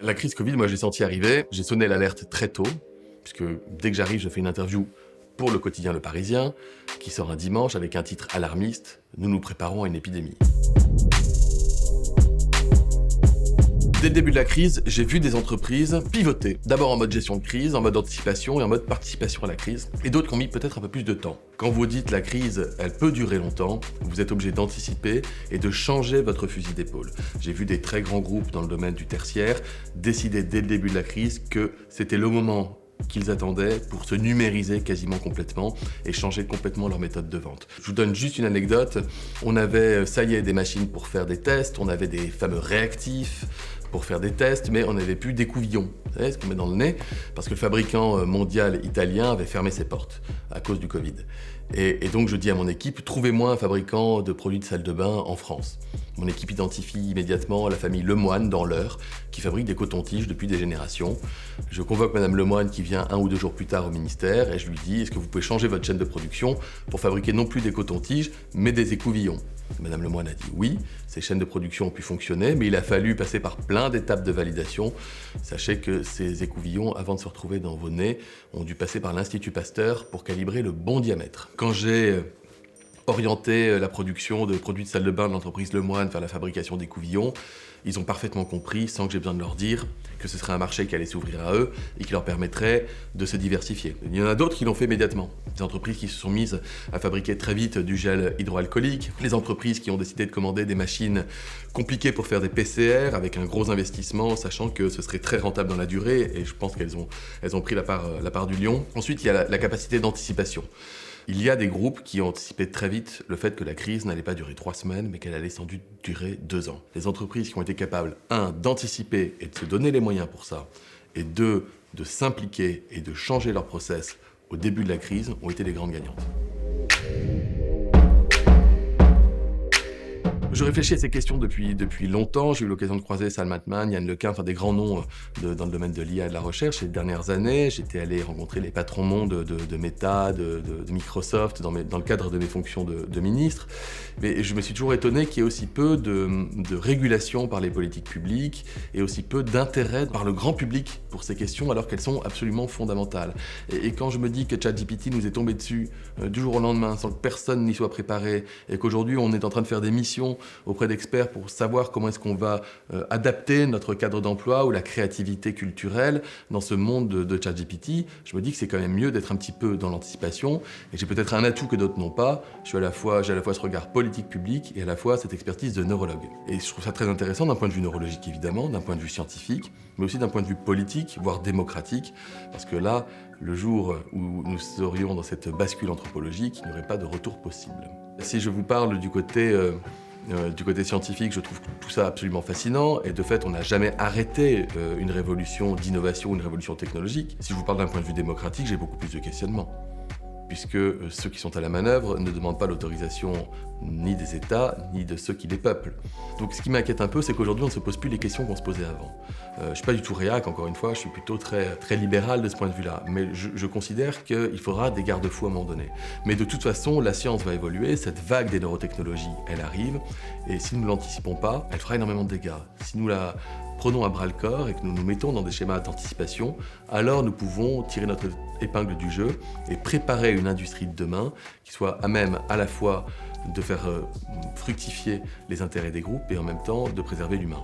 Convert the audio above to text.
La crise Covid, moi, je l'ai senti arriver. J'ai sonné l'alerte très tôt, puisque dès que j'arrive, je fais une interview pour le quotidien Le Parisien, qui sort un dimanche avec un titre alarmiste « Nous nous préparons à une épidémie ». Dès le début de la crise, j'ai vu des entreprises pivoter. D'abord en mode gestion de crise, en mode anticipation et en mode participation à la crise. Et d'autres qui ont mis peut-être un peu plus de temps. Quand vous dites la crise, elle peut durer longtemps, vous êtes obligé d'anticiper et de changer votre fusil d'épaule. J'ai vu des très grands groupes dans le domaine du tertiaire décider dès le début de la crise que c'était le moment qu'ils attendaient pour se numériser quasiment complètement et changer complètement leur méthode de vente. Je vous donne juste une anecdote. On avait, ça y est, des machines pour faire des tests, on avait des fameux réactifs pour faire des tests, mais on n'avait plus d'écouvillons. Vous savez ce qu'on met dans le nez? Parce que le fabricant mondial italien avait fermé ses portes à cause du Covid. Et donc je dis à mon équipe, trouvez-moi un fabricant de produits de salle de bain en France. Mon équipe identifie immédiatement la famille Lemoine dans l'Eure, qui fabrique des cotons-tiges depuis des générations. Je convoque Madame Lemoine qui vient 1 ou 2 jours plus tard au ministère et je lui dis, est-ce que vous pouvez changer votre chaîne de production pour fabriquer non plus des cotons-tiges, mais des écouvillons? Madame Lemoine a dit oui, ces chaînes de production ont pu fonctionner, mais il a fallu passer par plein d'étapes de validation. Sachez que ces écouvillons, avant de se retrouver dans vos nez, ont dû passer par l'Institut Pasteur pour calibrer le bon diamètre. Quand j'ai orienté la production de produits de salle de bain de l'entreprise Lemoine vers la fabrication d'écouvillons, ils ont parfaitement compris, sans que j'ai besoin de leur dire, que ce serait un marché qui allait s'ouvrir à eux et qui leur permettrait de se diversifier. Il y en a d'autres qui l'ont fait immédiatement. Des entreprises qui se sont mises à fabriquer très vite du gel hydroalcoolique, les entreprises qui ont décidé de commander des machines compliquées pour faire des PCR avec un gros investissement, sachant que ce serait très rentable dans la durée, et je pense qu'elles ont pris la part du lion. Ensuite, il y a la capacité d'anticipation. Il y a des groupes qui ont anticipé très vite le fait que la crise n'allait pas durer 3 semaines, mais qu'elle allait sans doute durer 2 ans. Les entreprises qui ont été capables, 1, d'anticiper et de se donner les moyens pour ça, et 2, de s'impliquer et de changer leur process au début de la crise, ont été les grandes gagnantes. Je réfléchis à ces questions depuis longtemps. J'ai eu l'occasion de croiser Salman Altman, Yann LeCun, enfin des grands noms dans le domaine de l'IA et de la recherche. Ces dernières années, j'étais allé rencontrer les patrons monde de Meta, de Microsoft, dans le cadre de mes fonctions de ministre. Mais je me suis toujours étonné qu'il y ait aussi peu de régulation par les politiques publiques et aussi peu d'intérêt par le grand public pour ces questions, alors qu'elles sont absolument fondamentales. Et quand je me dis que ChatGPT nous est tombé dessus du jour au lendemain, sans que personne n'y soit préparé, et qu'aujourd'hui on est en train de faire des missions auprès d'experts pour savoir comment est-ce qu'on va adapter notre cadre d'emploi ou la créativité culturelle dans ce monde de ChatGPT, je me dis que c'est quand même mieux d'être un petit peu dans l'anticipation, et j'ai peut-être un atout que d'autres n'ont pas. J'ai à la fois ce regard politique public et à la fois cette expertise de neurologue. Et je trouve ça très intéressant d'un point de vue neurologique évidemment, d'un point de vue scientifique, mais aussi d'un point de vue politique, voire démocratique, parce que là, le jour où nous serions dans cette bascule anthropologique, il n'y aurait pas de retour possible. Si je vous parle du côté scientifique, je trouve tout ça absolument fascinant, et de fait, on n'a jamais arrêté une révolution d'innovation, une révolution technologique. Si je vous parle d'un point de vue démocratique, j'ai beaucoup plus de questionnements, puisque ceux qui sont à la manœuvre ne demandent pas l'autorisation ni des États, ni de ceux qui les peuplent. Donc ce qui m'inquiète un peu, c'est qu'aujourd'hui, on ne se pose plus les questions qu'on se posait avant. Je ne suis pas du tout réac, encore une fois, je suis plutôt très libéral de ce point de vue-là, mais je considère qu'il faudra des garde-fous à un moment donné. Mais de toute façon, la science va évoluer, cette vague des neurotechnologies, elle arrive, et si nous ne l'anticipons pas, elle fera énormément de dégâts. Si nous la prenons à bras-le-corps et que nous nous mettons dans des schémas d'anticipation, alors nous pouvons tirer notre épingle du jeu et préparer une industrie de demain qui soit à même à la fois de faire fructifier les intérêts des groupes et en même temps de préserver l'humain.